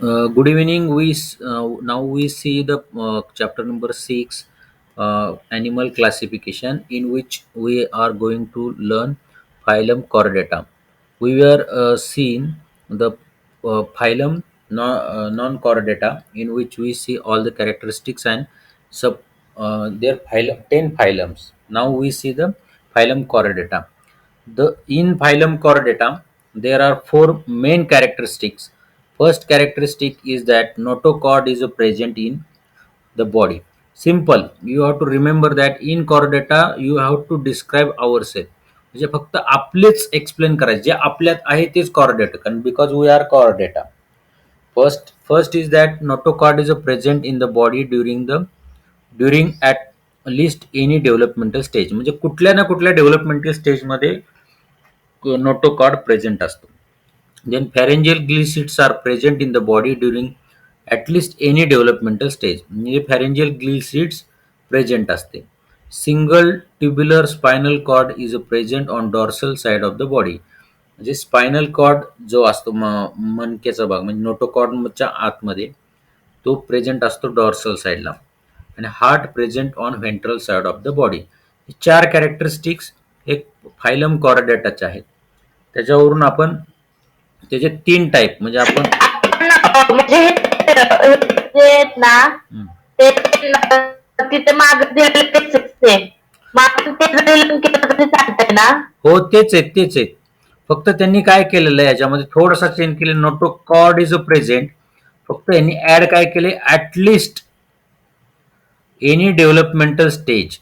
Good evening. Now we see the chapter number 6, animal classification, in which we are going to learn phylum Chordata. We were seeing the phylum non-Chordata, in which we see all the characteristics and sub their phylum 10 phylums. Now we see the phylum Chordata. The in phylum Chordata, there are four main characteristics. First characteristic is that notochord is present in the body. Simple. You have to remember that in Chordata you have to describe ourselves. म्हणजे फक्त आपलेच explain करायचे जे आपल्यात आहे तेच Chordata कारण because we are Chordata. First is that notochord is present in the body during at least any developmental stage. म्हणजे कुठल्या ना कुठल्या डेव्हलपमेंटल स्टेजमध्ये notochord present असतो. Then pharyngeal glycids are present in the body during at least any developmental stage. म्हणजे pharyngeal glycids present असते. Single tubular spinal cord is present on dorsal side of the body. म्हणजे spinal cord जो असतो मणक्याचा भाग म्हणजे नोटोकॉर्डच्या आतमध्ये तो present असतो डॉर्सल साईडला आणि heart present on ventral side of the body. चार कॅरेक्टरिस्टिक्स एक फायलम कॉर्डेटाचे आहेत. त्याच्यावरून आपण त्याचे तीन टाईप म्हणजे आपण म्हणजे जे आहेत ना ते तिथे माग दिलेले ना. हो तेच आहेत. फक्त त्यांनी काय केलेलं आहे याच्यामध्ये थोडासा चेंज केले. Notochord is present. फक्त यांनी ऍड काय केले ऍटलिस्ट एनी डेव्हलपमेंटल स्टेज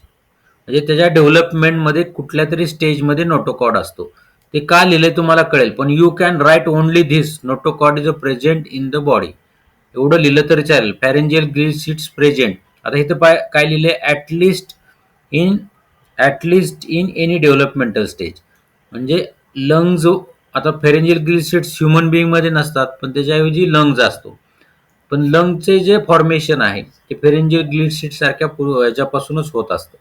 म्हणजे त्याच्या डेव्हलपमेंटमध्ये कुठल्या तरी स्टेजमध्ये नोटोकॉर्ड असतो. ते का लिहिले तुम्हाला कळेल पण you can write only this notochord is present in the body एवढं लिहिलं तरी चालेल. फॅरेंजियल ग्लिसिड्स प्रेझेंट. आता इथं काय लिहिले at least in any developmental stage म्हणजे लंग्ज. आता फेरेंजियल ग्लिसिड्स ह्युमन बिईंग मध्ये नसतात पण त्याच्याऐवजी लंग्ज असतो. पण लंगचे जे फॉर्मेशन आहे ते फेरेंजियल ग्लिसिड सारख्या याच्यापासूनच होत असतं.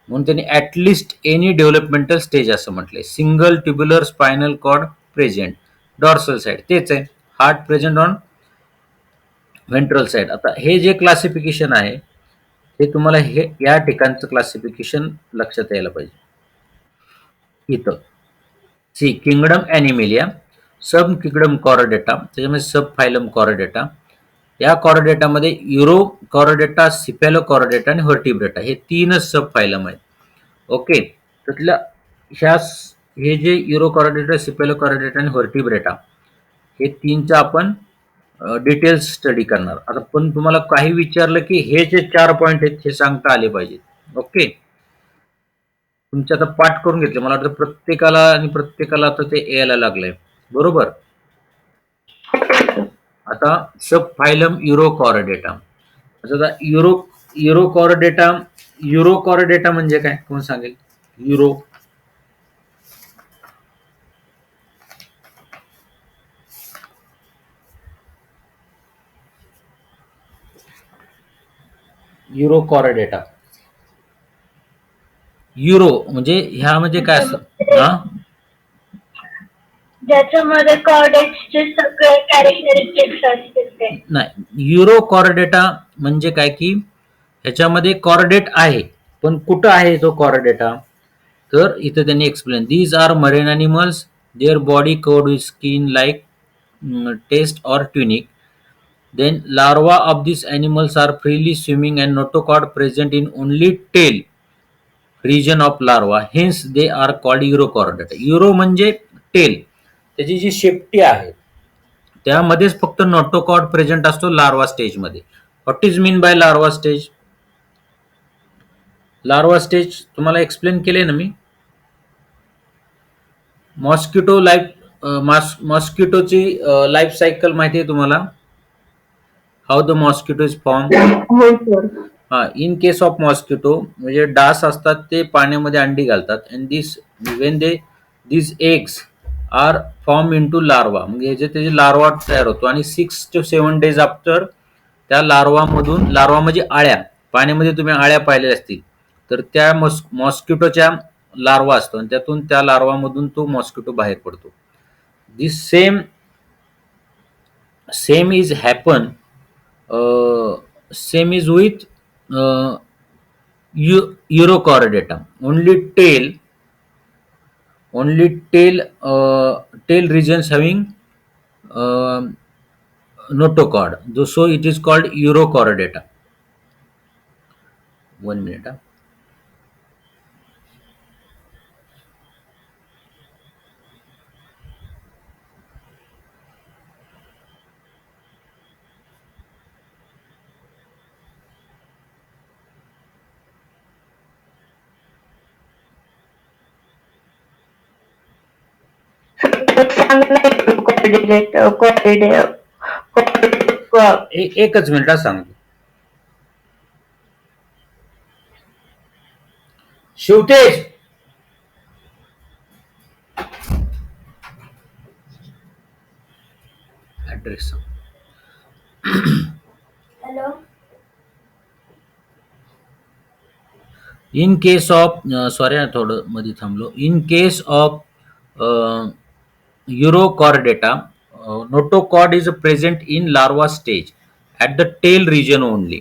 म्हणून त्यांनी ऍटलिस्ट एनी डेव्हलपमेंटल स्टेज असं म्हटलंय. Single tubular spinal cord present dorsal side तेच आहे. Heart present on ventral side. आता हे जे क्लासिफिकेशन आहे ते तुम्हाला हे या ठिकाणचं क्लासिफिकेशन लक्षात यायला पाहिजे. इथं सी किंगडम ॲनिमेलिया, सब किंगडम कॉर्डेटा, त्याच्यामध्ये सब फायलम कॉर्डेटा. या कॉर्डेटामध्ये युरो कॉर्डेटा, सिफॅलो कॉर्डेटा आणि व्हर्टिब्रेटा हे तीनच सब फायलम आहेत. ओके. त्यातल्या हे जे युरो कॉर्डेटा, सिफॅलो कॉर्डेटा आणि व्हर्टिब्रेटा हे तीनचा आपण डिटेल्स स्टडी करणार. आता पण तुम्हाला काही विचारलं की हे जे 4 पॉईंट आहेत हे सांगता आले पाहिजेत. ओके. तुमचे आता पाठ करून घेतले मला वाटतं प्रत्येकाला आता ते यायला लागलंय बरोबर. आता सब फायलम युरोकॉर्डेटा. आता युरोकॉर्डेटा म्हणजे काय कोण सांगेल. युरोकॉर्डेटा. युरो म्हणजे ह्या म्हणजे काय असतं हा ज्याच्यामध्ये कॉर्डेट्सचे सगळे कॅरेक्टरिस्टिक्स असतील ते. नाही. युरोकॉर्डेटा म्हणजे काय की ह्याच्यामध्ये कॉर्डेट आहे पण कुठं आहे तो कॉर्डेटा तर इथं त्यांनी explain. These are marine animals. Their body covered with skin like test or tunic. Then larvae of these animals are freely swimming and notochord present in only tail region of larva. Hence they are called urochordata. Uro म्हणजे tail. त्याची जी शेपटी आहे त्यामध्येच फक्त notochord present असतो larva स्टेजमध्ये. What is mean by larva stage. Larva stage तुम्हाला एक्सप्लेन केले ना मी. मॉस्किटो मॉस्किटोची लाईफ सायकल माहिती आहे तुम्हाला. How the mosquito is form. In case of mosquito म्हणजे डास असतात ते पाण्यामध्ये अंडी घालतात and this eggs are form into larva म्हणजे त्याचे लार्वा तयार होतो आणि 6 to 7 days आफ्टर त्या लार्वा म्हणजे आळ्या. पाण्यामध्ये तुम्ही आळ्या पाहिलेल्या असतील तर त्या मॉस्किटोच्या लार्वा असतो आणि त्यातून त्या लार्वामधून तो मॉस्किटो बाहेर पडतो. दिस same Same is happen. Uh, Same is with uh, Urochordata. Only tail regions having uh, notochord. So it is called Urochordata. 1 minute. सांग नाही कोऑर्डिनेट एकच मिनिटात सांगतो. शिवतेज ऍड्रेस सांग. Hello. In case of sorry थोडं मध्ये थांबलो. In case of Urochordata, notochord is present in larva stage at the tail region only.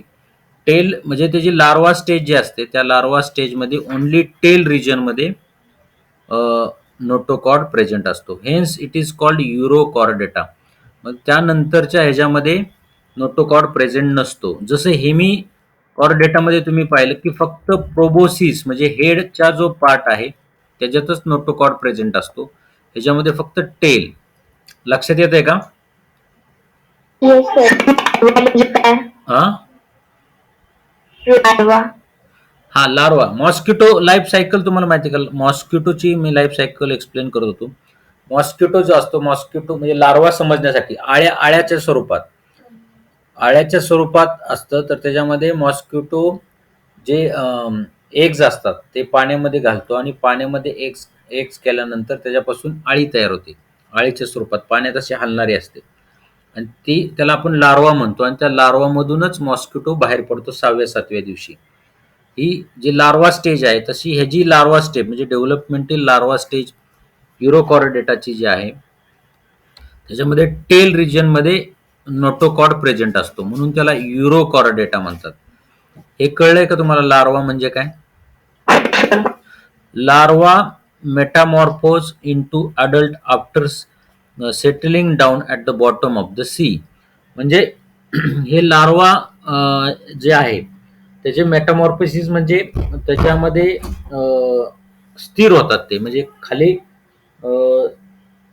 Tail म्हणजे त्याची लार्वा स्टेज जी असते त्या लार्वा स्टेजमध्ये ओनली टेल रिजनमध्ये नोटोकॉर्ड प्रेझेंट असतो. Hence it is called urochordata. मग त्यानंतरच्या ह्याच्यामध्ये नोटोकॉर्ड प्रेझेंट नसतो. जसं हेमी कॉर्डेटामध्ये तुम्ही पाहिलं की फक्त प्रोबोसिस म्हणजे हेडचा जो पार्ट आहे त्याच्यातच नोटोकॉर्ड प्रेझेंट असतो. ह्याच्यामध्ये फक्त टेल. लक्षात येत आहे का? Yes sir. म्हणजे काय? हा लार्वा. हा लार्वा. मॉस्किटो लाईफ सायकल तुम्हाला माहिती आहे का? मॉस्किटोची मी लाईफ सायकल एक्सप्लेन करत होतो. मॉस्किटो जो असतो, मॉस्किटो म्हणजे लार्वा समजण्यासाठी आळ्याच्या स्वरूपात असतं. तर त्याच्यामध्ये मॉस्किटो जे एग्ज असतात ते पाण्यामध्ये घालतो आणि पाण्यामध्ये एग्ज एग्ज केल्यानंतर त्याच्यापासून आळी तयार होते. आळीच्या स्वरूपात पाण्यात अशी हलणारी असते आणि त्याला आपण लार्वा म्हणतो आणि त्या लार्वामधूनच मॉस्किटो बाहेर पडतो 6व्या-7व्या दिवशी. ही जी लार्वा स्टेज आहे तशी ह्याची लार्वा स्टेज म्हणजे डेव्हलपमेंटल लार्वा स्टेज युरोकॉर्डेटाची जी आहे त्याच्यामध्ये टेल रिजनमध्ये नोटोकॉर्ड प्रेझेंट असतो म्हणून त्याला युरोकॉर्डेटा म्हणतात. हे कळलंय का तुम्हाला लार्वा म्हणजे काय? Larva metamorphose into adult after settling down at the bottom of the sea. म्हणजे हे लार्वा जे आहे त्याचे मेटामॉर्फोसिस म्हणजे त्याच्यामध्ये स्थिर होतात. ते म्हणजे खाली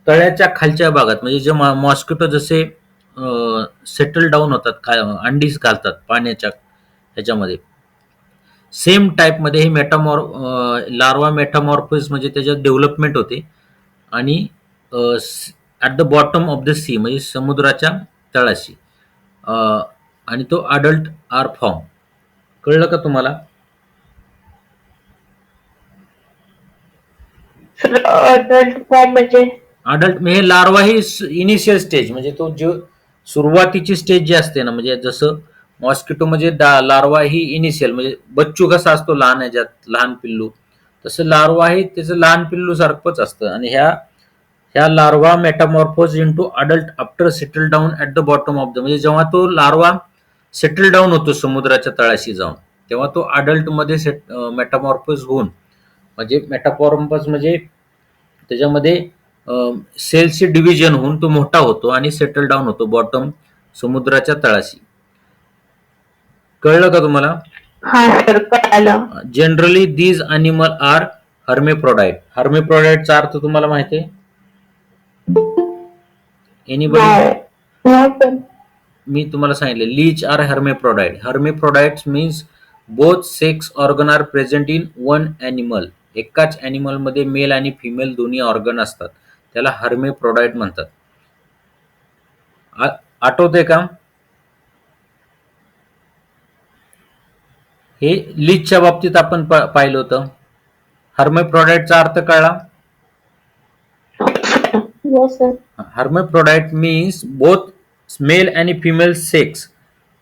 तळ्याच्या खालच्या भागात म्हणजे जे मॉस्किटो जसे सेटल डाऊन होतात, अंडीज घालतात पाण्याच्या ह्याच्यामध्ये, सेम टाईपमध्ये हे लार्वा मेटामॉर्फोसिस म्हणजे त्याच्यात डेव्हलपमेंट होते आणि at the bottom of the sea म्हणजे समुद्राच्या तळाशी आणि तो अडल्ट आर फॉर्म. कळलं का तुम्हाला? अडल्ट फॉर्म म्हणजे अडल्ट म्हणजे लार्वा ही इनिशियल स्टेज म्हणजे तो जो सुरुवातीची स्टेज जी असते ना, म्हणजे जसं मॉस्किटो म्हणजे लार्वा ही इनिशियल म्हणजे बच्चू कसा असतो लहान ह्याच्यात, लहान पिल्लू, तसं लार्वा हे त्याचं लहान पिल्लू सारखंच असतं. आणि ह्या larva metamorphose into adult after settle down at the bottom of the म्हणजे जेव्हा तो लार्वा सेटल डाऊन होतो समुद्राच्या तळाशी जाऊन तेव्हा तो अडल्टमध्ये मेटामॉर्फोज होऊन म्हणजे मेटामॉर्फोज म्हणजे त्याच्यामध्ये सेल्सचे डिव्हिजन होऊन तो मोठा होतो आणि सेटल डाऊन होतो बॉटम समुद्राच्या तळाशी. कळलं का तुम्हाला? हा सर कळालं. Generally these animal are hermaphrodite. हर्मेप्रोडाइटचा अर्थ तुम्हाला माहिती आहे? एनिबडी? मी तुम्हाला सांगितले leech are hermaphrodite. Hermaphrodites means both sex organ are present in one animal. एकाच ॲनिमलमध्ये मेल आणि फिमेल दोन्ही ऑर्गन असतात त्याला हर्मेप्रोडाइट म्हणतात. आठवते का? हे लीचच्या बाबतीत आपण पाहिलं होतं. हर्मेप्रोडाइटचा अर्थ कळला? Yes sir. Hermaphrodite means both male आणि फिमेल सेक्स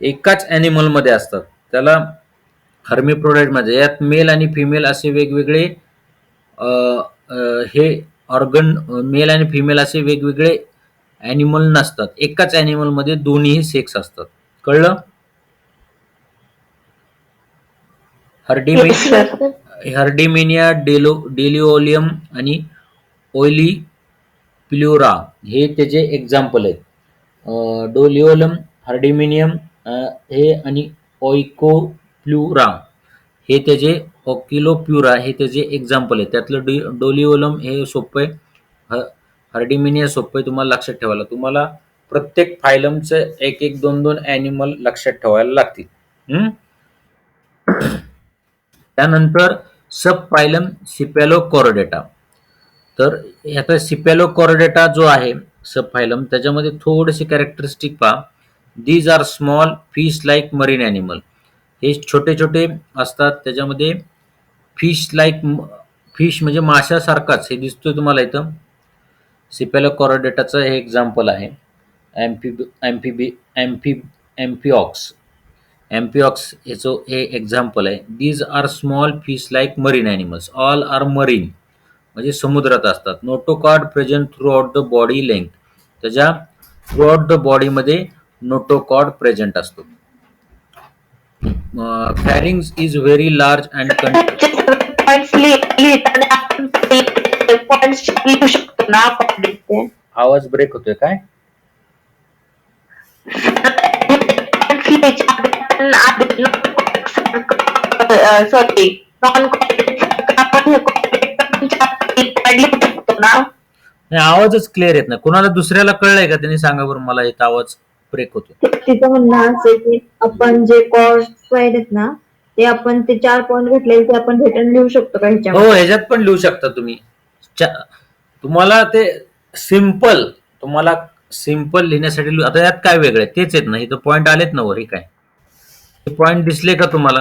एकाच ॲनिमलमध्ये असतात त्याला हर्मेप्रोडाइट म्हणजे यात मेल आणि फिमेल असे वेगवेगळे हे ऑर्गन, मेल आणि फिमेल असे वेगवेगळे ॲनिमल नसतात. एकाच ॲनिमलमध्ये दोन्हीही सेक्स असतात. कळलं? हर्डिमी Yes, sir. हर्डिमिनिया डेलिओलियम आणि ओली प्ल्युरा हे त्याचे एक्झाम्पल आहेत. डोलिओलम, हर्डिमिनियम हे आणि ओइकोप्ल्युरा हे त्याचे ऑक्युलोप्युरा हे त्याचे एक्झाम्पल आहे. त्यातलं डोलिओलम हे सोपं आहे. हर्डिमिनिया सोपं आहे, तुम्हाला लक्षात ठेवायला. तुम्हाला प्रत्येक फायलमचं एक एक दोन दोन ॲनिमल लक्षात ठेवायला लागतील. त्यानंतर सब फायलम सिपॅलोकॉर्डेटा. तर ह्याचा सिपॅलोकॉर्डेटा जो आहे सब फायलम, त्याच्यामध्ये थोडेसे कॅरेक्टरिस्टिक पहा. These are small fish like marine animal. हे छोटे छोटे असतात. त्याच्यामध्ये फिश लाईक, फिश म्हणजे माशासारखाच हे दिसतोय तुम्हाला इथं. सिपॅलोकॉर्डेटाचं हे एक्झाम्पल आहे. एम्फिऑक्स एम्पिऑक्स याचं हे एक्झाम्पल आहे. These are small fish like marine animals. All are marine म्हणजे समुद्रात असतात. Notochord present throughout the body length. त्याच्या थ्रू आउट द बॉडीमध्ये नोटोकॉर्ड प्रेझेंट असतो. Pharynx is very large and points लिहित आणि आपण पॉइंट्स लिहू शकतो ना आपण इथे. आवाज ब्रेक होतोय काय? सॉरी, नॉन आपण लिहू शकतो ना. नाही, आवाजच क्लिअर येत नाही. कुणाला दुसऱ्याला कळलंय का? त्यांनी सांगा बरं मला. इथं आवाज ब्रेक होतो. तिचं म्हणणं असं आहे की आपण जे कॉस्ट आहेत ना, ते आपण ते 4 पॉइंट घेतलेले ते आपण रिटर्न लिहू शकतो का हो, ह्याच्यामध्ये? ह्याच्यात पण लिहू शकता तुम्ही. तुम्हाला ते तुम्हाला सिंपल लिहिण्यासाठी आता यात काय वेगळं आहे? तेच आहेत ना, इथं पॉइंट आलेत ना वर. हे काय, हे पॉइंट दिसले का तुम्हाला?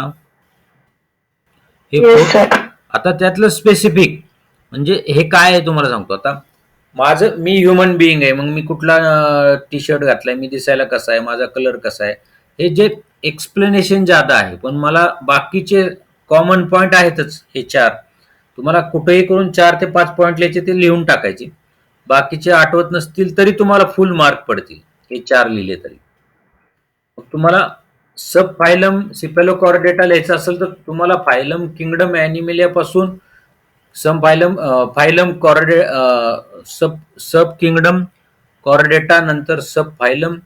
हे Yes, sir. आता त्यातलं स्पेसिफिक म्हणजे हे काय आहे तुम्हाला सांगतो. आता मी ह्युमन बिईंग आहे, मग मी कुठला टी शर्ट घातलाय, मी दिसायला कसा आहे, माझा कलर कसा आहे, हे जे एक्सप्लेनेशन ज्यादा आहे. पण मला बाकीचे कॉमन पॉइंट आहेतच हे 4. तुम्हाला कुठेही करून 4 ते 5 पॉइंट लिहायचे, ते लिहून टाकायचे. बाकीचे आठवत नसतील तरी तुम्हाला फुल मार्क पडतील हे 4 लिहिले तरी. मग तुम्हाला सब फायलम सिपॅलोकॉर्डेटा लिहायचं असेल तर तुम्हाला फायलम किंगडम ॲनिमेलिया पासून फायलम कॉर्डे सब किंगडम कॉर्डेटा, नंतर सब फायलम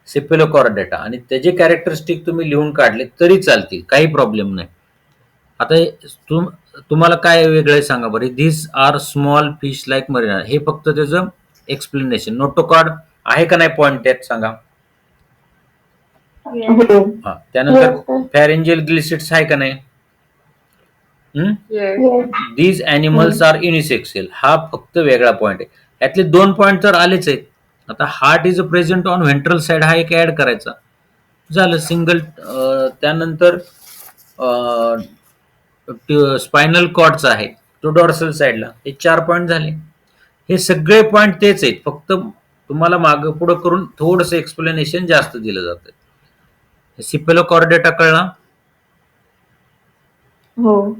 सिपॅलोकॉर्डेटा, आणि त्याचे कॅरेक्टरिस्टिक तुम्ही लिहून काढले तरी चालतील, काही प्रॉब्लेम नाही. आता तुम्हाला काय वेगळं आहे सांगा बरं. This are small fish like marine, हे फक्त त्याचं एक्सप्लेनेशन. नोटोकॉर्ड आहे का नाही पॉइंट त्यात सांगा. हो. हा, त्यानंतर फॅरेंजियल ग्लिसिड्स आहे का नाही. दीज ॲनिमल्स आर युनिसेक्सुअल, हा फक्त वेगळा पॉइंट आहे. यातले 2 पॉइंट तर आलेच आहेत. आता heart is present on ventral side, हा एक ऍड करायचा, झालं सिंगल. त्यानंतर स्पायनल कॉर्डचा आहे तो डॉर्सल साइडला, हे 4 पॉइंट झाले. हे सगळे पॉइंट तेच आहेत, फक्त तुम्हाला मागं पुढं करून थोडंसं एक्सप्लेनेशन जास्त दिलं जातं. सिपॅलोकॉर्डेटा कळला? हो.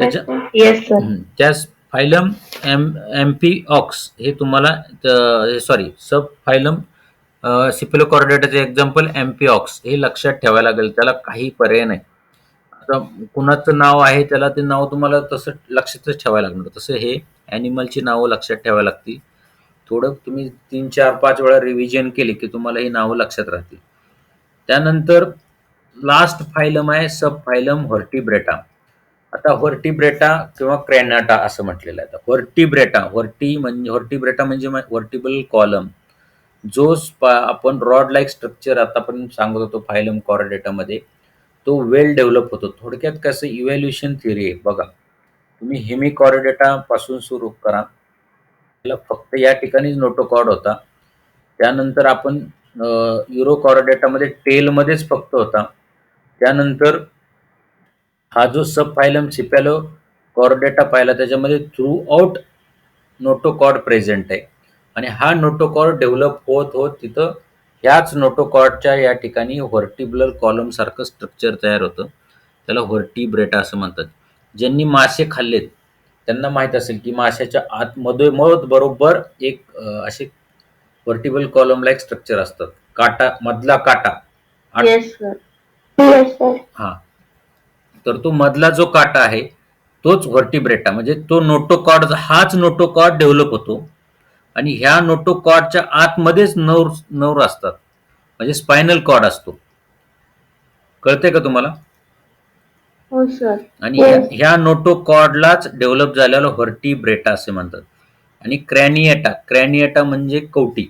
त्याच्या Yes, sir. त्या फायलम एम्पिऑक्स हे तुम्हाला, सॉरी, सब फायलम सिपॅलोकॉर्डेटाचे एक्झाम्पल एम्पिऑक्स हे लक्षात ठेवायला लागेल. त्याला काही पर्याय नाही. आता कुणाचं नाव आहे त्याला ते नाव तुम्हाला तसं लक्षातच ठेवायला लागणार. तसं हे ॲनिमलची नावं लक्षात ठेवायला लागतील. थोडं तुम्ही 3, 4, 5 वेळा रिव्हिजन केली की तुम्हाला ही नावं लक्षात राहतील. त्यानंतर लास्ट फायलम आहे सब फायलम व्हर्टिब्रेटा. आता व्हर्टिब्रेटा किंवा क्रॅनाटा असं म्हटलेलं आहे. व्हर्टिब्रेटा म्हणजे व्हर्टिबल कॉलम, जो आपण रॉड लाईक स्ट्रक्चर आतापर्यंत सांगत होतो फायलम कॉर्डेटामध्ये, तो वेल डेव्हलप होतो. थोडक्यात कसं इव्हॅल्युएशन थिअरी आहे बघा. तुम्ही हेमिकॉर्डेटा पासून सुरू करा. त्याला फक्त या ठिकाणीच नोटोकॉर्ड होता. त्यानंतर आपण युरोकॉर्डेटामध्ये टेलमध्येच फक्त होता. त्यानंतर हा जो सब फायलम सिपॅलोकॉर्डेटा पाहिला, त्याच्यामध्ये थ्रू आउट नोटोकॉर्ड प्रेझेंट आहे. आणि हा नोटोकॉर्ड डेव्हलप होत होत तिथं ह्याच नोटोकॉर्डच्या या ठिकाणी व्हर्टिब्रल कॉलम सारखं स्ट्रक्चर तयार होतं. त्याला व्हर्टिब्रेटा असं म्हणतात. ज्यांनी मासे खाल्लेत त्यांना माहित असेल की माशाच्या आतमध्ये बरोबर एक असे व्हर्टिबल कॉलम लाईक स्ट्रक्चर असतात. काटा, मधला काटा. Yes sir. Yes sir. हा, तर तो मधला जो काटा आहे तोच व्हर्टिब्रेटा, म्हणजे तो नोटोकॉर्ड, हाच नोटोकॉर्ड डेव्हलप होतो आणि ह्या नोटोकॉर्डच्या आतमध्येच नर्व असतात, म्हणजे स्पायनल कॉर्ड असतो. कळते का तुम्हाला? हो सर. आणि ह्या नोटोकॉर्डलाच डेव्हलप झालेला व्हर्टिब्रेटा असे म्हणतात. आणि क्रॅनिएटा म्हणजे कवटी,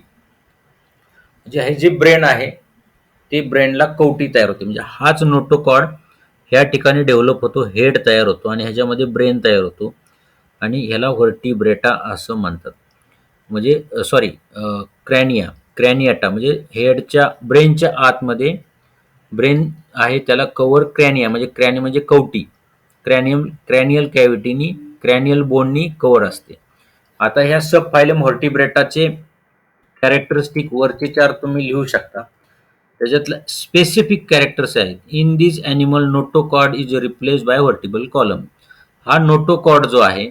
म्हणजे हे जे ब्रेन आहे ते ब्रेनला कवटी तयार होते, म्हणजे हाच नोटोकॉर्ड ह्या ठिकाणी डेव्हलप होतो, हेड तयार होतो आणि ह्याच्यामध्ये ब्रेन तयार होतो आणि ह्याला व्हर्टिब्रेटा असं म्हणतात. म्हणजे सॉरी, क्रॅनिएटा म्हणजे हेडच्या, ब्रेनच्या आतमध्ये ब्रेन आहे त्याला कव्हर क्रॅनिया, म्हणजे क्रॅनिया म्हणजे कवटी, क्रॅनियल कॅव्हिटीनी, क्रॅनियल बोननी कव्हर असते. आता ह्या सब फायलम व्हर्टिब्रेटाचे कॅरेक्टरिस्टिक वरचे चार तुम्ही लिहू शकता. त्याच्यातलं स्पेसिफिक कॅरेक्टर्स आहेत. In this animal notochord is replace by vertebral column. हा नोटोकॉर्ड जो आहे,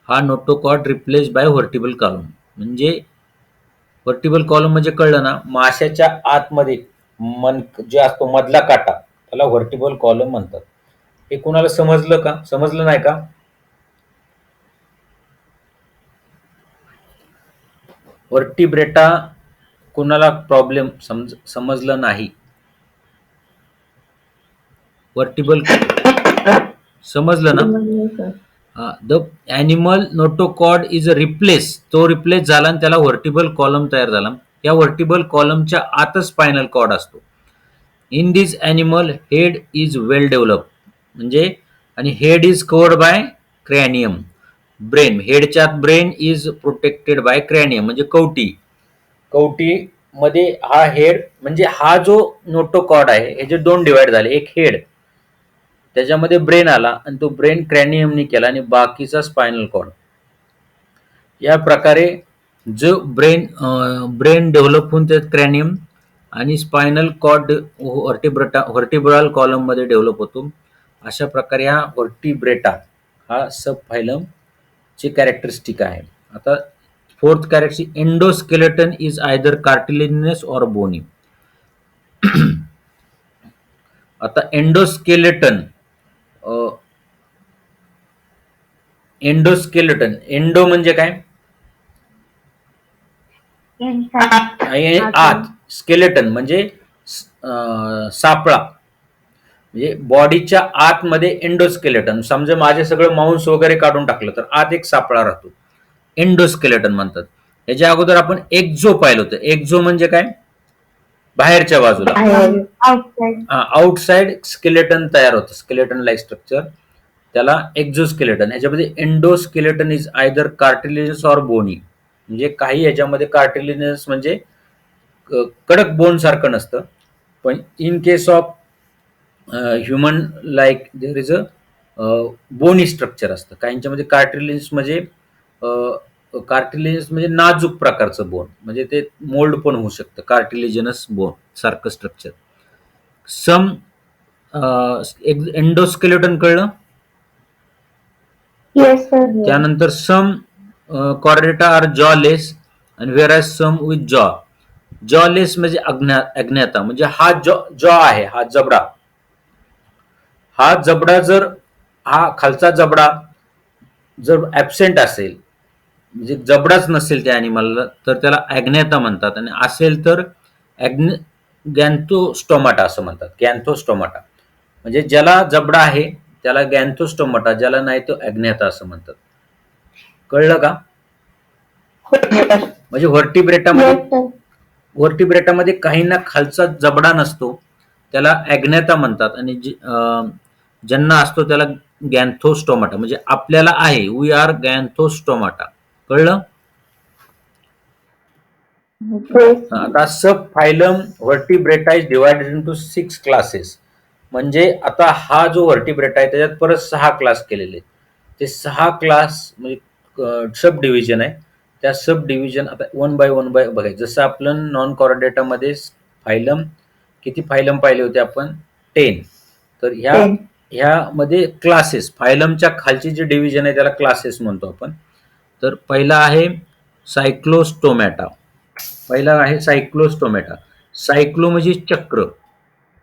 हा notochord replace by vertebral column. म्हणजे व्हर्टिबल कॉलम म्हणजे कळलं ना, माशाच्या आतमध्ये मन जे असतो मधला काटा, त्याला व्हर्टिबल कॉलम म्हणतात. हे कुणाला समजलं का? समजलं नाही का? व्हर्टिब्रेटा कुणाला प्रॉब्लेम समजलं नाही? व्हर्टिबल समजलं ना? समजलं sir. The animal notochord is replace, तो रिप्लेस झाला आणि त्याला व्हर्टिबल कॉलम तयार झाला. या व्हर्टिबल कॉलमच्या आतच स्पायनल कॉर्ड असतो. In this animal head is well develop, म्हणजे आणि head is covered by cranium. Brain, हेडच्या आत brain is protected by cranium, म्हणजे कवटी मध्ये हा हेड, म्हणजे हा जो नोटोकॉर्ड आहे हे जे दोन डिवाइड झाले, एक हेड त्याच्यामध्ये ब्रेन आला आणि तो ब्रेन क्रॅनियमनी केला आणि बाकीचा स्पायनल कॉर्ड. या प्रकारे जो ब्रेन डेव्हलप होऊन त्यात क्रॅनियम आणि स्पायनल कॉर्ड व्हर्टिब्रल कॉलम मध्ये डेव्हलप होतो. अशा प्रकारे हा व्हर्टिब्रेटा हा सब फायलम ची कॅरेक्टरिस्टिक आहे. आता fourth characteristic, endoskeleton is either cartilaginous or bony. आता एंडोस्केलेटन, एंडो म्हणजे काय? आत. स्केलेटन म्हणजे सापळा, म्हणजे बॉडीच्या आतमध्ये एंडोस्केलेटन. समजा माझे सगळं मांस वगैरे काढून टाकलं तर आत एक सापळा राहतो, एंडोस्केलेटन म्हणतात. याच्या अगोदर आपण एक्झो पाहिलं होतं. एक्झो म्हणजे काय? बाहेरच्या बाजूला, आउटसाइड स्केलेटन तयार होतं, स्केलेटन लाईक स्ट्रक्चर, त्याला एक्झोस्केलेटन. याच्यामध्ये endoskeleton is either cartilaginous or bony, म्हणजे काही याच्यामध्ये कार्टिलेजस म्हणजे कडक बोन सारखं नसतं, पण in case of human like there is a bony structure असतं. काहींच्यामध्ये कार्टिलेजस म्हणजे नाजूक प्रकारचं बोन, म्हणजे ते मोल्ड पण होऊ शकतं, कार्टिलेजनस बोन सारखं स्ट्रक्चर. सम एंडोस्केलेटन कळलं? Yes sir. त्यानंतर सम कॉर्डेटा आर जॉलेस आणि व्हेअरएज सम विथ जॉ. जॉलेस म्हणजे अज्ञाता, म्हणजे हा जॉ आहे, हा जबडा जर हा खालचा जबडा जर ऍबसेंट असेल, म्हणजे जबडाच नसेल त्या ॲनिमलला, तर त्याला अज्ञाता म्हणतात. आणि असेल तर गॅन्थोस्टोमाटा असं म्हणतात. गॅन्थोस्टोमाटा म्हणजे ज्याला जबडा आहे त्याला गॅन्थोस्टोमाटा, ज्याला नाही तो अज्ञाता असं म्हणतात. कळलं का? म्हणजे व्हर्टिब्रेटामध्ये काहींना खालचा जबडा नसतो, त्याला अज्ञाता म्हणतात, आणि ज्यांना असतो त्याला गॅन्थोस्टोमाटा. म्हणजे आपल्याला आहे, वी आर गॅन्थोस्टोमाटा. कळलं? आता sub phylum vertebrata is divided into 6 classes. म्हणजे आता हा जो व्हर्टिब्रेटा आहे त्याच्यात परत 6 क्लास केलेले. ते 6 क्लास म्हणजे सब डिव्हिजन आहे. त्या सब डिव्हिजन आता वन बाय बघायचं. जसं आपण नॉन कॉर्डेटामध्ये फायलम, किती फायलम पाहिले होते आपण? 10. तर ह्यामध्ये क्लासेस, फायलमच्या खालची जी डिव्हिजन आहे त्याला क्लासेस म्हणतो आपण. तर पहिला आहे सायक्लोस्टोमॅटा. पहिला आहे सायक्लोस्टोमॅटा. सायक्लो म्हणजे चक्र,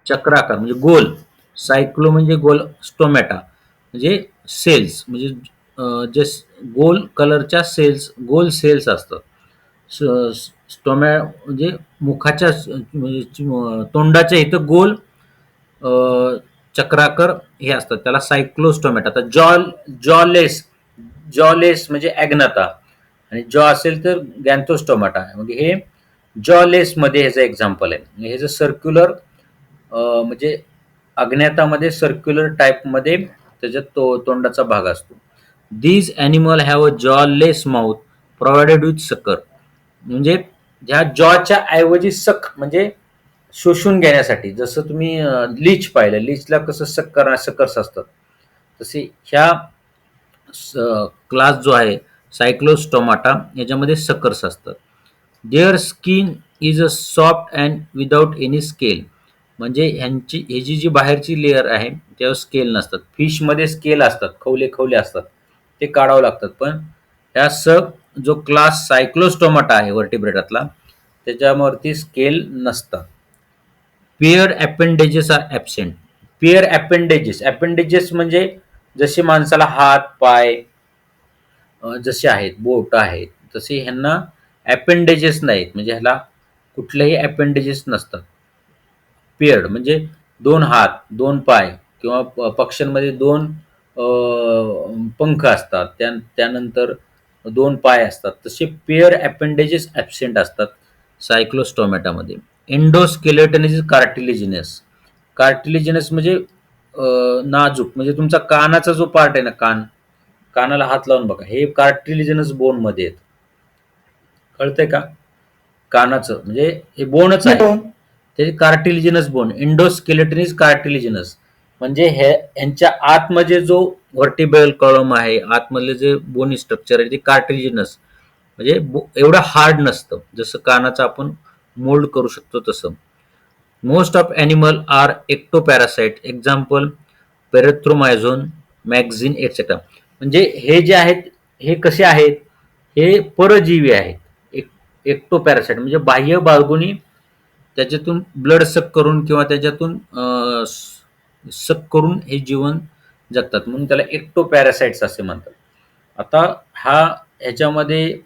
चक्राकार म्हणजे गोल. सायक्लो म्हणजे गोल, स्टोमॅटा म्हणजे सेल्स, म्हणजे जे गोल कलरच्या सेल्स, गोल सेल्स असतात. स्टोमॅ म्हणजे मुखाच्या म्हणजे तोंडाच्या इथं गोल अ, चक्राकर हे असतात, त्याला सायक्लोस्टोमॅटा. आता जॉलेस, जॉलेस म्हणजे ॲग्नता, आणि जॉ असेल तर गॅन्थोस्टोमाटा. म्हणजे हे जॉलेस मध्ये ह्याचं एक्झाम्पल आहे. म्हणजे ह्याचं सर्क्युलर म्हणजे अज्ञातामध्ये सर्क्युलर टाईपमध्ये त्याच्यात तोंडाचा भाग असतो. These animal have a jawless mouth provided with सकर. म्हणजे ह्या जॉच्या ऐवजी सक म्हणजे शोषून घेण्यासाठी. जसं तुम्ही लीच पाहिलं, लीचला कसं सकर्स असतात, तसे ह्या क्लास जो आहे सायक्लोस्टोमाटा याच्यामध्ये सकर्स असतात. Their skin is a soft and without any scale. म्हणजे ह्याची जी बाहेरची लेअर आहे त्यावर स्केल नसतात. फिशमध्ये स्केल असतात, खवले खवले असतात, ते काढावं लागतात. पण ह्या जो क्लास सायक्लोस्टोमाटा आहे वर्टिब्रेटातला, त्याच्यावरती स्केल नसतात. Pair appendages are absent. Pair appendages म्हणजे जसे माणसाला हात पाय जसे आहेत, बोट आहेत, तसे ह्यांना अपेंडेजेस नाहीत. म्हणजे ह्याला कुठलेही अपेंडेजेस नसतात. पेअर्ड म्हणजे दोन हात, दोन पाय, किंवा पक्ष्यांमध्ये दोन पंख असतात, त्यानंतर दोन पाय असतात, तसे पेअर अपेंडेजेस ॲबसेंट असतात सायक्लोस्टोमॅटामध्ये. Endoskeleton is cartilaginous. कार्टिलेजिनस म्हणजे नाजूक, म्हणजे तुमचा कानाचा जो पार्ट आहे ना, कानाला हात लावून बघा, हे कार्टिलेजिनस बोन मध्ये येत. कळतंय का? कानाचं म्हणजे हे बोनच आहे, हो. ते cartilaginous bone. Endoskeleton is cartilaginous. म्हणजे ह्यांच्या आतमध्ये जो व्हर्टिब्रल कॉलम आहे, आतमधले जे बोनी स्ट्रक्चर आहे, ते कार्टिलिजिनस म्हणजे एवढं हार्ड नसतं, जसं कानाचं आपण मोल्ड करू शकतो तसं. Most of animal are ectoparasite. Example petromyzon, myxine etcetera. म्हणजे हे जे आहेत, हे कसे आहेत, हे परजीवी आहेत. एक्टोपॅरासाइट म्हणजे बाह्य बाळगुनी त्याच्यातून ब्लड सक करून किंवा त्याच्यातून सक करून हे जीवन जगतात, म्हणून त्याला एक्टोपॅरासाइट्स असे म्हणतात. आता ह्याच्यामध्ये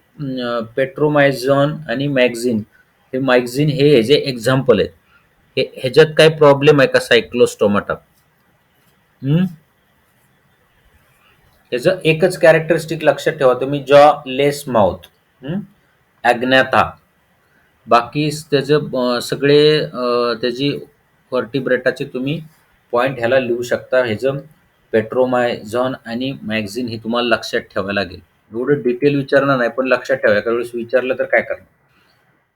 पेट्रोमायझॉन आणि मॅक्झिन, हे जे एक्झाम्पल आहेत, ह्याच्यात काय प्रॉब्लेम आहे का सायक्लोस्टोमाटा? ह्याचं एकच कॅरेक्टरिस्टिक लक्षात ठेवा तुम्ही, जॉ लेस माउथ, अज्ञाता. बाकी त्याचं सगळे त्याची व्हर्टिब्रेटाचे तुम्ही पॉईंट ह्याला लिहू शकता. ह्याचं पेट्रोमायझॉन आणि मॅक्झिन हे तुम्हाला लक्षात ठेवायला लागेल. एवढं डिटेल विचारणार नाही, पण लक्षात ठेवा, एका वेळेस विचारलं तर काय करणार.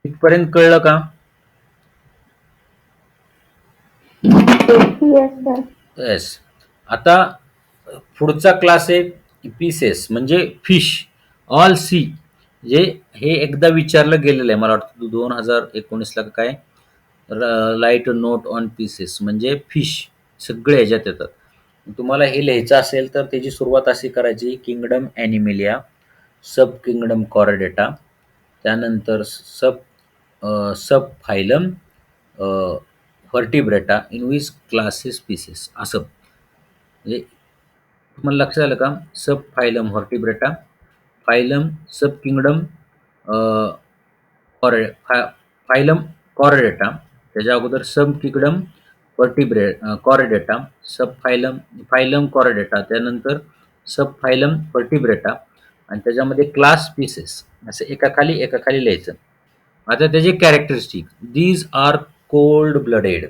इथपर्यंत कळलं का? येस. आता पुढचा क्लास आहे पीसेस म्हणजे फिश. All C. जे हे एकदा विचारलं गेलेलं आहे, मला वाटतं 2019ला काय, लाईट नोट ऑन पीसेस म्हणजे फिश सगळे ह्याच्यात येतात. तुम्हाला हे लिहायचं असेल तर त्याची सुरुवात अशी करायची, किंगडम ॲनिमेलिया, सब किंगडम कॉर्डेटा, त्यानंतर sub phylum vertebrata in which classes pisces, असं. म्हणजे तुम्हाला लक्षात आलं का? Sub phylum vertebrata, phylum sub kingdom phylum chordata, त्याच्या अगोदर sub kingdom chordata, sub phylum chordata, त्यानंतर सब फायलम व्हर्टिब्रेटा, आणि त्याच्यामध्ये क्लास पीसेस, असं एकाखाली लिहायचं. आता त्याचे characteristic, these are cold blooded.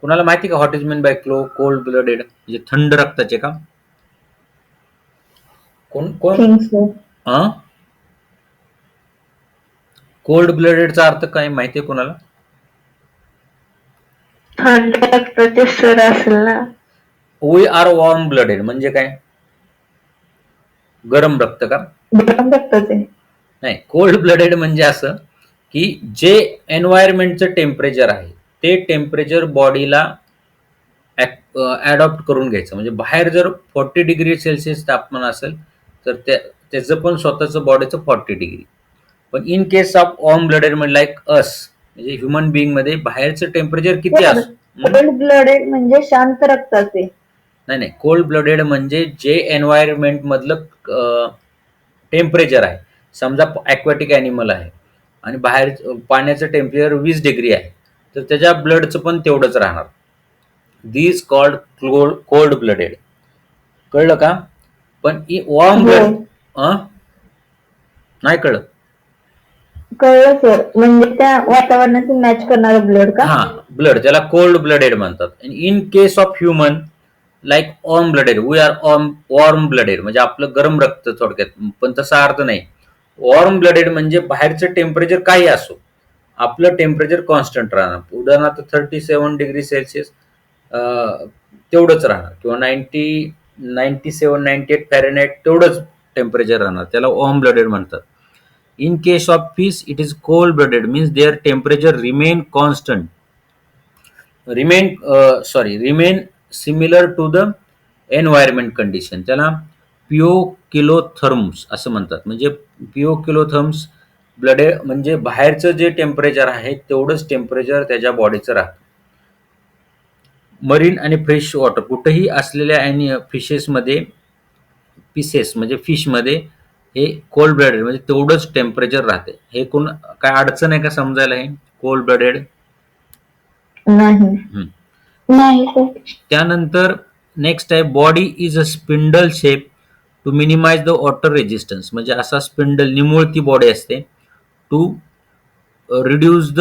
कुणाला माहिती का what is mean by cold blooded? म्हणजे थंड रक्ताचे का? कोण कोण थिंक सो. कोल्ड ब्लडेडचा अर्थ काय माहितीये कोणाला? थंड रक्ताचे सर असेल ना. वी आर वॉर्म ब्लडेड म्हणजे काय? गरम रक्त का? गरम रक्ताचे. नाही, कोल्ड ब्लडेड म्हणजे असं की जे एन्व्हायरमेंटचं टेम्परेचर आहे, ते टेम्परेचर बॉडीला ॲडॉप्ट करून घ्यायचं. म्हणजे बाहेर जर 40 डिग्री सेल्सिअस तापमान असेल, तर त्याचं पण स्वतःचं बॉडीचं 40 डिग्री. पण in case of warm blooded म्हणजे लाईक अस, म्हणजे ह्युमन बिईंग मध्ये बाहेरचं टेम्परेचर किती सर, असो. कोल्ड ब्लडेड म्हणजे शांत रक्ताचे. नाही नाही, कोल्ड ब्लडेड म्हणजे जे एन्व्हायरमेंट मधलं टेम्परेचर आहे. समजा ॲक्वॅटिक ॲनिमल आहे आणि बाहेर पाण्याचं टेम्परेचर 20 डिग्री आहे, तर त्याच्या ब्लडचं पण तेवढंच राहणार. दिस कॉल्ड कोल्ड ब्लडेड. कळलं का? पण वॉर्म हो, ब्लड नाही कळलं. कळलं सर. म्हणजे त्या वातावरणाशी मॅच करणारं ब्लड का? हा, ब्लड त्याला कोल्ड ब्लडेड म्हणतात. In case of human like warm blooded, we are warm blooded म्हणजे आपलं गरम रक्त थोडक्यात, पण तसा अर्थ नाही. वॉर्म ब्लडेड म्हणजे बाहेरचं टेम्परेचर काही असो, आपलं टेम्परेचर कॉन्स्टंट राहणार. उदाहरणार्थ 37 डिग्री सेल्सिअस तेवढंच राहणार, किंवा 97-98 फॅरेनहाइट तेवढंच टेम्परेचर राहणार, त्याला वॉर्म ब्लडेड म्हणतात. In case of fish, it is cold blooded, means their temperature remain similar to the environment condition. त्याला पिओकिलोथर्म्स असं म्हणतात. म्हणजे पिओकिलोथर्म्स ब्लडेड म्हणजे बाहेरचं जे टेम्परेचर आहे तेवढंच टेम्परेचर त्याच्या बॉडीचं राहतं. मरीन आणि फ्रेश वॉटर कुठेही असलेल्या फिशेसमध्ये, पीसेस म्हणजे फिशमध्ये हे कोल्ड ब्लडेड म्हणजे तेवढंच टेम्परेचर राहते. हे काय अडचण आहे का समजायला? हे कोल्ड ब्लडेड नाही. नाही सर. त्यानंतर नेक्स्ट आहे, body is a spindle shape to minimize the water resistance. म्हणजे असा स्पिंडल निमुळती बॉडी असते to reduce the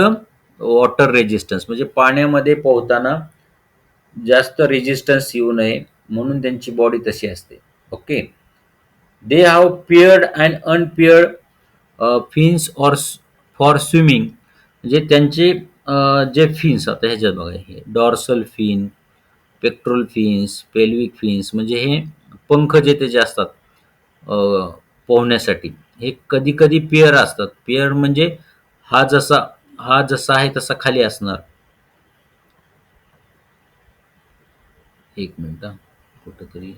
water resistance, म्हणजे पाण्यामध्ये पोहताना जास्त रेजिस्टन्स येऊ नये म्हणून त्यांची बॉडी तशी असते. Okay. They have paired and unpaired fins or for swimming. म्हणजे त्यांचे जे फिन्स, आता ह्याच्यात बघा, हे dorsal fin, pectoral fins, pelvic fins, म्हणजे हे पंख जे त्याचे असतात पोहण्यासाठी, हे कधी कधी पेअर असतात. पेअर म्हणजे हा जसा आहे तसा खाली असणार. एक मिनिट, कुठंतरी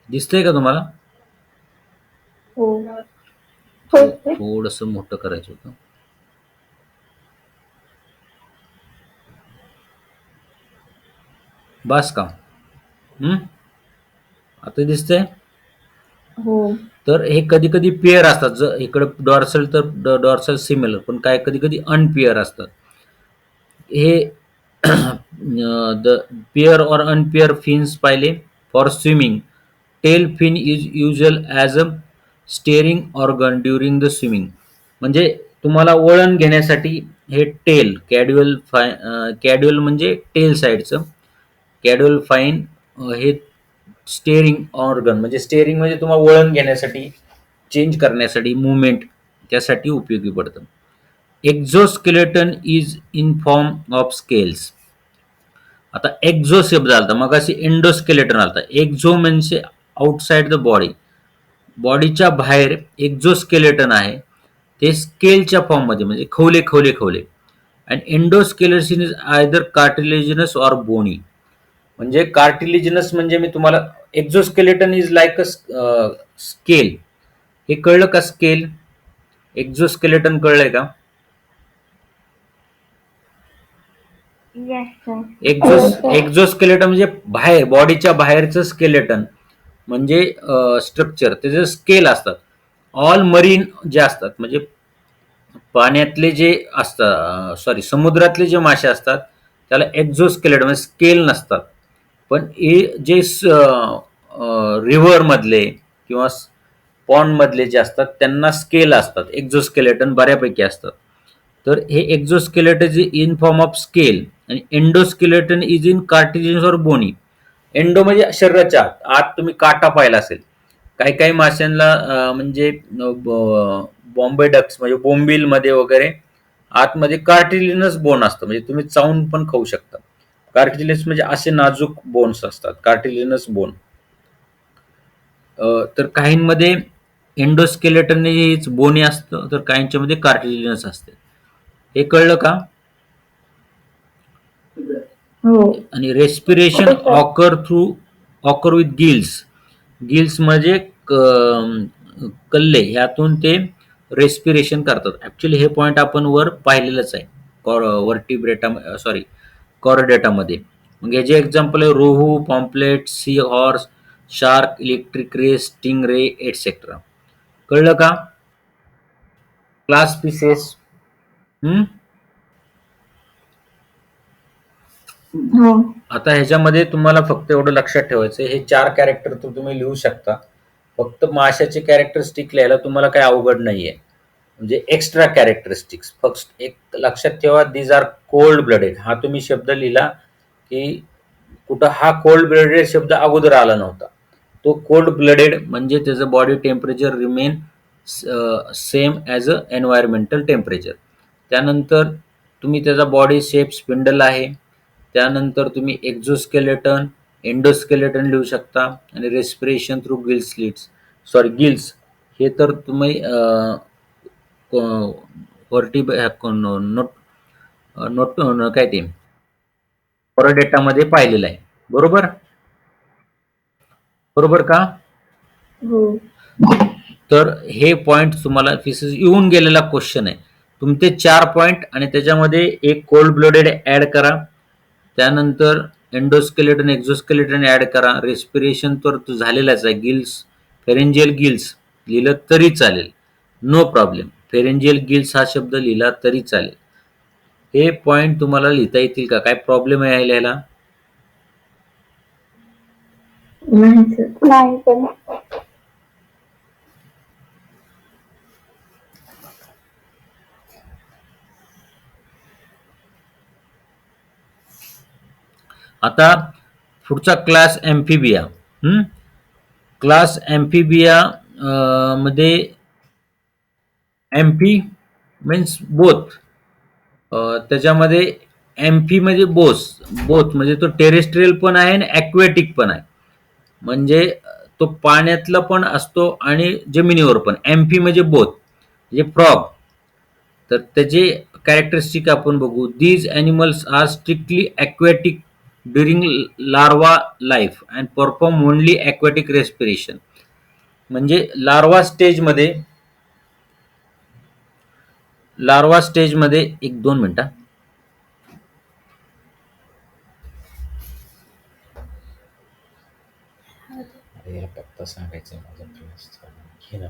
दिसतंय का तुम्हाला? हो. हो सर. थोडस मोठं करायचं होतं. बस का? आता दिसतंय? हो. तर हे कधी कधी पेअर असतात. जर इकडे डॉर्सल तर डॉर्सल सिमिलर, पण काय कधी कधी अनपेअर असतात. हे the pair or unpair fins पाहिले. For swimming, tail fin is used as a steering organ during the swimming. म्हणजे तुम्हाला वळण घेण्यासाठी हे टेल, कॅड्युअल म्हणजे टेल साईडचं, कॅड्युअल फाईन हे स्टेअरिंग ऑर्गन, म्हणजे स्टेअरिंग म्हणजे तुम्हाला वळण घेण्यासाठी, चेंज करण्यासाठी, मुवमेंट त्यासाठी उपयोगी पडतं. Exoskeleton is in form of scales. आता एक्झो शब्द आलता, मग अशी एंडोस्केलेटन आलता. एक्झो म्हणजे आउटसाइड द बॉडी, बॉडीच्या बाहेर एक्झोस्केलेटन आहे, ते स्केलच्या फॉर्ममध्ये म्हणजे खवले खवले खवले. And endoskeleton is either cartilaginous or bony. म्हणजे कार्टिलिजिनस म्हणजे मी तुम्हाला, exoskeleton is like a scale. हे कळलं का? स्केल, एक्झोस्केलेटन कळलंय का? Yes sir. एक्झोस्केलेटन म्हणजे बाहेर, बॉडीच्या बाहेरचं स्केलेटन म्हणजे स्ट्रक्चर, त्याचे स्केल असतात. ऑल मरीन जे असतात, म्हणजे पाण्यातले जे असतात, समुद्रातले जे मासे असतात त्याला एक्झोस्केलेटन म्हणजे स्केल नसतात. पण हे जे रिव्हर मधले किंवा पॉन्ड मधले जे असतात त्यांना स्केल असतात, एक्झोस्केलेटन बऱ्यापैकी असतात. तर हे exoskeleton is in form of scale आणि एंडोस्केलेटन इज इन कार्टिलेजिनस और बोनी. एंडो म्हणजे शरीराच्या आत, आत तुम्ही काटा पाहिला असेल. काही काही माशांना म्हणजे बॉम्बे डक्स म्हणजे बोंबील मध्ये वगैरे आतमध्ये कार्टिलिनस बोन असतं, म्हणजे तुम्ही चावून पण खाऊ शकता. कार्टिलिनस म्हणजे असे नाजूक बोन्स असतात, कार्टिलिनस बोन. तर काहींमध्ये एंडोस्केलेटनच बोनी असतं, तर काहींच्या मध्ये कार्टिलिनस असते. हे कळलं का? हो. आणि respiration occur with gills. Gills म्हणजे कल्ले, ह्यातून ते रेस्पिरेशन करतात. ऍक्च्युली हे पॉइंट आपण वर पाहिलेलंच आहे, वर्टिब्रेटा सॉरी कॉर्डेटामध्ये. मग याचे एक्झाम्पल आहे rohu, pomfret, sea horse, shark, electric ray, sting ray, etcetera. कळलं का? Class pisces. हो. आता ह्याच्यामध्ये तुम्हाला फक्त एवढं लक्षात ठेवायचं, हे 4 कॅरेक्टर तर तुम्ही लिहू शकता. फक्त माशाचे कॅरेक्टरिस्टिक लिहायला तुम्हाला काही अवघड नाहीये. म्हणजे एक्स्ट्रा कॅरेक्टरिस्टिक्स फक्त एक लक्षात ठेवा, दीज आर कोल्ड ब्लडेड. हा तुम्ही शब्द लिहिला की कुठं हा कोल्ड ब्लडेड शब्द अगोदर आला नव्हता. तो कोल्ड ब्लडेड म्हणजे त्याचं body temperature remain same as a environmental temperature. त्यानंतर तुम्ही त्याचा बॉडी शेप स्पिंडल आहे. त्यानंतर तुम्ही एक्झोस्केलेटन, एंडोस्केलेटन लिहू शकता, आणि रेस्पिरेशन थ्रू गिल्स लिड्स सॉरी गिल्स हे तर तुम्ही व्हर्टिब नोट नोट काय ते डेटामध्ये पाहिलेलं आहे. बरोबर बरोबर का? हो. तर हे पॉइंट तुम्हाला फिसेस येऊन गेलेला क्वेश्चन आहे. तुमचे 4 पॉइंट आणि त्याच्यामध्ये एक कोल्ड ब्लडेड ऍड करा. त्यानंतर एंडोस्केलेटन, एक्झोस्केलेटन ऍड करा. रेस्पिरेशन तर झालेलाच आहे. गिल्स, फेरेंजियल गिल्स लिहिलं तरी चालेल, नो प्रॉब्लेम. फेरेंजियल गिल्स हा शब्द लिहिला तरी चालेल. हे पॉइंट तुम्हाला लिहिता येतील का? काय प्रॉब्लेम आहे लिहायला? नाही सर. नाही सर. आता पुढचा क्लास एम्फिबिया. क्लास एम्फिबिया मध्ये एम्फी मीन्स बोथ. त्याच्यामध्ये एम्फी म्हणजे बोथ म्हणजे तो टेरेस्ट्रियल पण आहे आणि ॲक्वेटिक पण आहे. म्हणजे तो पाण्यातला पण असतो आणि जमिनीवर पण. एम्फी म्हणजे बोथ, म्हणजे फ्रॉग. तर त्याचे कॅरेक्टरिस्टिक आपण बघू. These animals are strictly aquatic during larva life and perform only aquatic respiration. म्हणजे लार्वा स्टेजमध्ये 1-2 मिनिटं. याला पत्ता सांगायचा माझा क्लासचा. हे ना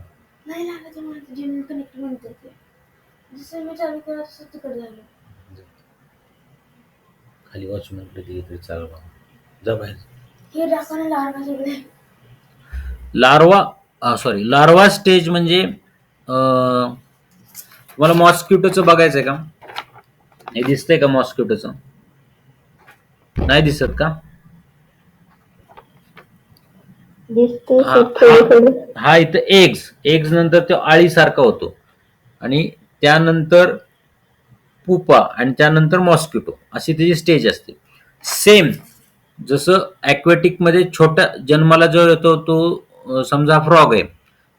नाही लागत मला जिम कनेक्ट म्हणते ते. जसं मी चालू केलं तसं तिकडे झालं. खाली वॉचमॅनकडे दिली तरी चालू. जा बाहेर. हे दाखवणं लागणार सगळे. लार्वा स्टेज म्हणजे तुम्हाला मॉस्किटोचं बघायचंय का? हे दिसतंय का मॉस्किटोचं? नाही दिसत का? दिसते हा सर थोडं थोडं. हा इथं एग्ज नंतर तो आळीसारखा होतो, आणि त्यानंतर पुपा, आणि त्यानंतर मॉस्किटो, अशी त्याची स्टेज असते. सेम जसं ॲक्वेटिक मध्ये छोट्या जन्माला जो येतो तो समजा फ्रॉग आहे.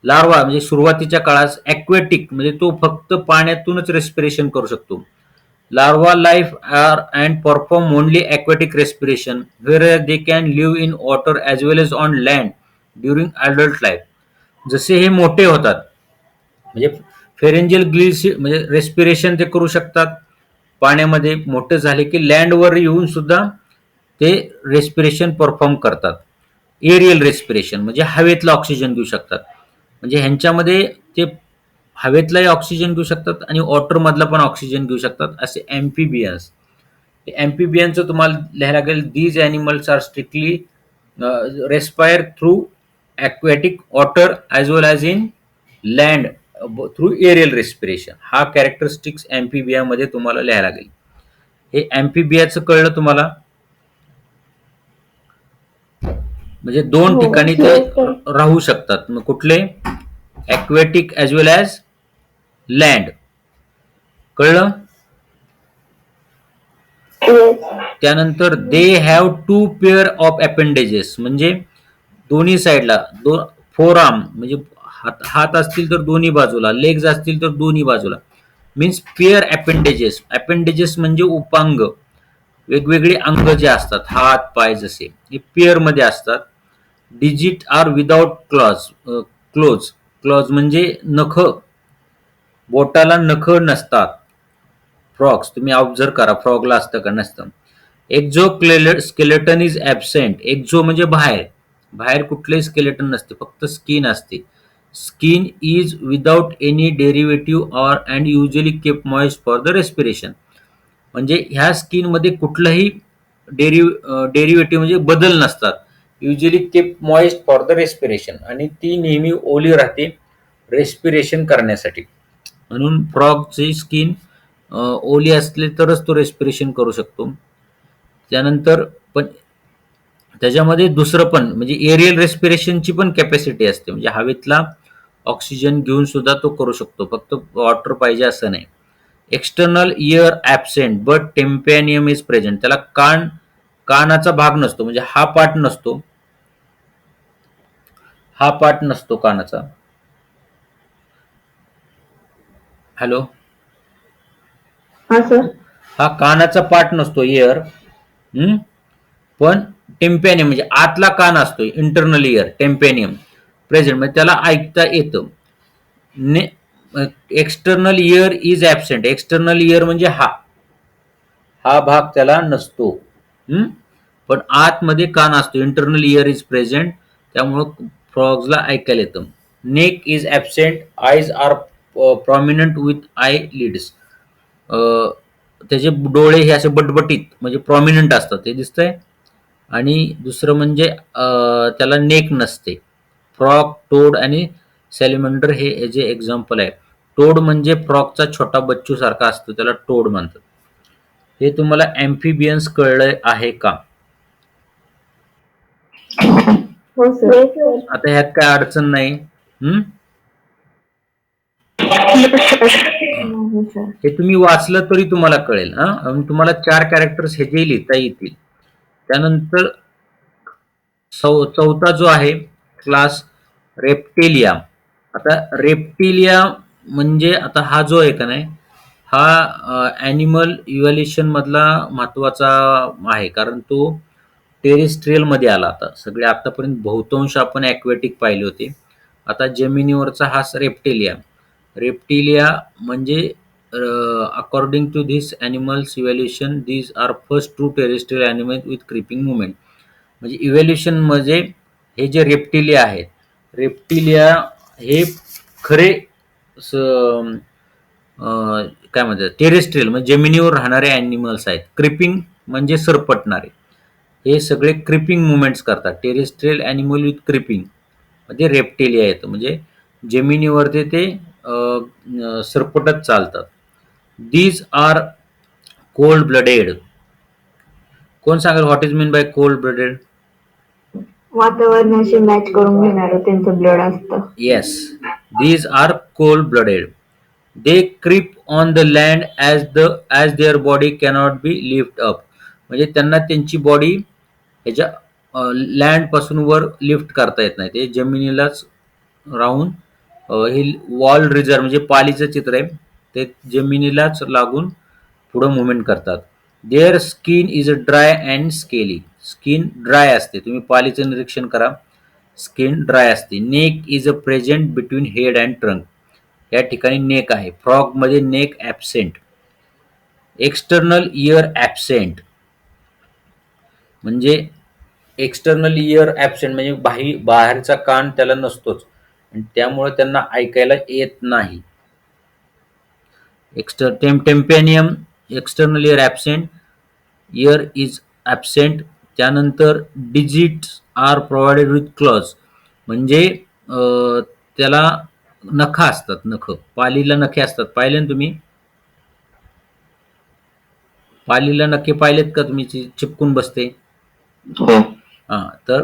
लार्वा म्हणजे सुरुवातीच्या काळात ॲक्वेटिक म्हणजे तो फक्त पाण्यातूनच रेस्पिरेशन करू शकतो. Larva life are and perform only aquatic respiration where they can live in water as well as on land during adult life. जसे हे मोठे होतात म्हणजे फेरेंजियल ग्लिस म्हणजे रेस्पिरेशन ते करू शकतात पाण्यामध्ये. मोठे झाले की लँडवर येऊन सुद्धा ते रेस्पिरेशन परफॉर्म करतात. एरियल रेस्पिरेशन म्हणजे हवेतला ऑक्सिजन घेऊ शकतात. म्हणजे ह्यांच्यामध्ये ते हवेतलाही ऑक्सिजन घेऊ शकतात आणि वॉटरमधला पण ऑक्सिजन घेऊ शकतात, असे एम्फिबियन्स. एम्फिबियनचं तुम्हाला लिहायला लागेल. These animals are strictly respire through aquatic water as well as in land through aerial respiration. हा कॅरेक्टरिस्टिक्स एम्फिबियामध्ये तुम्हाला लिहायला लागेल. हे एम्फिबियाचं कळलं तुम्हाला? म्हणजे 2 ठिकाणी ते राहू शकतात. मग कुठले? Aquatic as well as land. कळलं? त्यानंतर they have 2 pair of appendages म्हणजे दोन्ही साईडला फोर आर्म म्हणजे हात असतील तर दोन्ही बाजूला, लेग्स असतील तर दोन्ही बाजूला. Means pair appendages. अपेंडेजेस म्हणजे उपांग, वेगवेगळे अंग जे असतात हात पाय जसे हे पेअर मध्ये असतात. Digit are without claws. Claws म्हणजे नख, बोटाला नख नसतात. फ्रॉग्स तुम्ही ऑब्झर्व करा, फ्रॉगला असतं का नसतं. Exoskeleton is absent. Exo म्हणजे बाहेर, बाहेर कुठलेही स्केलेटन नसते, फक्त स्किन असते. Skin is without any derivative or and usually keep moist for the respiration. म्हणजे ह्या स्किनमध्ये कुठलाही डेरिव्हेटिव्ह म्हणजे बदल नसतात. Usually keep moist for the respiration, आणि ती नेहमी ओली राहते रेस्पिरेशन करण्यासाठी. म्हणून फ्रॉगची स्किन ओली असली तरच तो रेस्पिरेशन करू शकतो. त्यानंतर पण त्याच्यामध्ये दुसरं पण म्हणजे एरियल रेस्पिरेशनची पण कॅपॅसिटी असते, म्हणजे हवेतला ऑक्सिजन घेऊन सुद्धा तो करू शकतो, फक्त वॉटर पाहिजे असं नाही. External ear absent but tympanum is present. त्याला कानाचा भाग नसतो, म्हणजे हा पार्ट नसतो, हा पार्ट नसतो कानाचा. हॅलो, हा सर. हा कानाचा पार्ट नसतो इयर. पण टेम्पॅनियम म्हणजे आतला कान असतो, इंटरनल इयर, टेम्पॅनियम प्रेझेंट, म्हणजे त्याला ऐकता येतं. External year is absent. External year म्हणजे हा भाग त्याला नसतो. पण आतमध्ये कान असतो, इंटरनल इयर इज प्रेझेंट, त्यामुळं फ्रॉग्सला ऐकायला येतं. Neck is absent. Eyes are prominent with eye lids. त्याचे डोळे हे असे बटबटीत म्हणजे प्रॉमिनंट असतात, ते दिसतंय. आणि दुसरं म्हणजे त्याला नेक नसते. फ्रॉग, टोड आणि सॅलिमंडर हे जे एक्झाम्पल आहे. टोड म्हणजे फ्रॉगचा छोटा बच्चू सारखा असतो, त्याला टोड म्हणतात. हे तुम्हाला ॲम्फिबियन्स कळलं आहे का? हो सर. आता ह्यात काय अडचण नाही. नाही सर. हे तुम्ही वाचलं तरी तुम्हाला कळेल. तुम्हाला 4 कॅरेक्टर्स हे जे लिहिता येतील. त्यानंतर चौथा जो आहे क्लास रेप्टिलिया. आता रेप्टिलिया म्हणजे आता हा जो आहे का नाही, हा ॲनिमल इव्हॅल्युशन मधला महत्वाचा आहे, कारण तो टेरेस्ट्रियल मध्ये आला. आता सगळे आतापर्यंत बहुतांश आपण ॲक्वेटिक पाहिले होते, आता जमिनीवरचा हा रेप्टिलिया. रेप्टिलिया म्हणजे according to this animals evolution, these are first true terrestrial animal with creeping movement. म्हणजे इव्हॅल्युशन म्हणजे हे जे रेप्टिलिया आहेत, रेप्टिलिया हे खरे काय म्हणतात टेरेस्ट्रियल म्हणजे जमिनीवर राहणारे ॲनिमल्स आहेत. क्रिपिंग म्हणजे सरपटणारे, हे सगळे क्रिपिंग मुवमेंट्स करतात. टेरेस्ट्रियल ॲनिमल विथ क्रिपिंग मध्ये रेप्टिलिया येतं, म्हणजे जमिनीवरती ते सरपटत चालतात. These are cold blooded. कोण सांगेल what is mean by cold blooded? वातावरणाशी मॅच करून घेणारं त्यांचं ब्लड असतं. Yes, these are cold-blooded. They creep on the land as their body cannot be lift up. म्हणजे त्यांना त्यांची बॉडी ह्याच्या लँड पासून वर लिफ्ट करता येत नाही, ते जमिनीलाच राहून हे वॉल रिझर्व म्हणजे पालीचं चित्र आहे, ते जमिनीलाच लागून पुढं मुवमेंट करतात. Their skin is dry and scaly. Skin dry असते, तुम्ही पालीचं निरीक्षण करा, स्किन ड्राय असते. Neck is a present between head and trunk. या ठिकाणी नेक आहे, फ्रॉग मध्ये neck absent. External ear absent म्हणजे एक्सटर्नल इयर ॲबसेंट म्हणजे बाहेरचा कान त्याला नसतोच, आणि त्यामुळे त्यांना ऐकायला येत नाही. Tympanum external ear absent, ear is absent. त्यानंतर digits are provided with claws म्हणजे त्याला नख असतात, नख, पालीला नखे असतात. पाहिले ना तुम्ही, पालीला नखे पाहिलेत का तुम्ही, चिपकून बसते. तर